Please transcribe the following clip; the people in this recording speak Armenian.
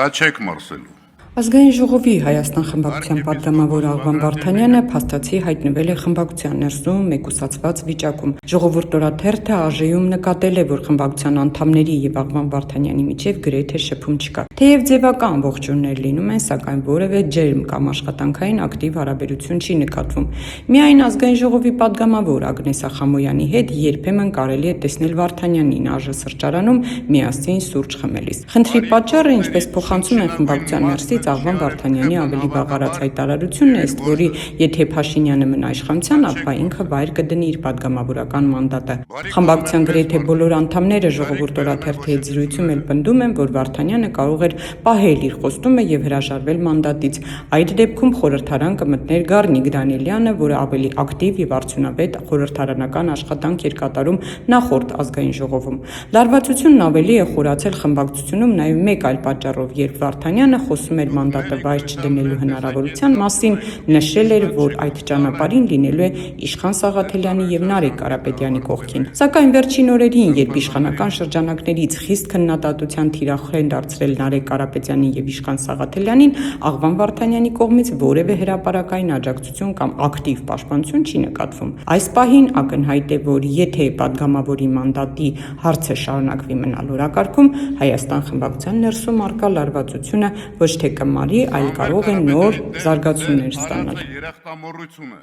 Սա չեք մարսելու։ Ազգային ժողովի Հայաստան խմբակցության պատգամավոր Աղվան Վարդանյանը փաստացի հայտնվել է խմբակցության ներսում մեկուսացված վիճակում։ Ժողովուրդ օրաթերթը ԱԺ-ում նկատել է, որ խմբակցության անդամների եւ Աղվան Վարդանյանի միջև գրեթե շփում չկա։ Թեև ձևական ողջույններ լինում են, սակայն որևէ ջերմ կամ աշխատանքային ակտիվ հարաբերություն չի նկատվում։ Միայն Ազգային ժողովի պատգամավոր Ագնեսա Խամոյանի հետ երբեմն կարելի է տեսնել Վարդանյանին ԱԺ սրճարանում միասին սուրճ խմելիս։ Խնդրի պատճառը, ինչպես փոխանցում են խմբակցության ներսից, Աղվան Վարդանյանի ավելի բավարար հայտարարությունն է, ըստ որի եթե Փաշինյանը մնա իշխանության, ապա ինքը վայր կդնի իր պատգամավորական մանդատը։ Խմբակցության գրեթե բոլոր անդամները Ժողովուրդ օրաթերթի հետ զրույցում էլ պնդում են, որ Վարդանյանը կարող էր պահել իր խոստումը եւ հրաժարվել մանդատից։ Այդ դեպքում խորհրդարան կմտներ Գառնիկ Դանիելյանը, որը ավելի ակտիվ եւ արդյունավետ խորհրդարանական աշխատանք էր կատարում նախորդ Ազգային ժողովում։ Լարվածությունն ավելի է խորացել խմբակցությունում նաեւ մեկ այլ պատճառով, երբ Վարդանյանը խոսում էր մանդատը վայր չդնելու հնարավորության մասին, նշել էր, որ այդ ճանապարհին լինելու է Իշխան Սաղաթելյանի եւ Նարեկ Կարապետյանի կողքին։ Սակայն վերջին օրերին, երբ իշխանական շրջանակներից խիստ քննադատության թիրախ են դարձրել Նարեկ Կարապետյանին եւ Իշխան Սաղաթելյանին, Աղվան Վարդանյանի կողմից որևէ հրապարակային աջակցություն կամ ակտիվ պաշտպանություն չի նկատվում։ Այս պահին ակնհայտ է, որ եթե պատգամավորի մանդատի հարցը շարունակվի մնալ օրակարգում, Հայաստան խմբակցության ներսում արկա լարվածությունը ոչ թե կմարի, այլ կարող է նոր զարգացումներ ստանալ։ Երախտամոռություն է։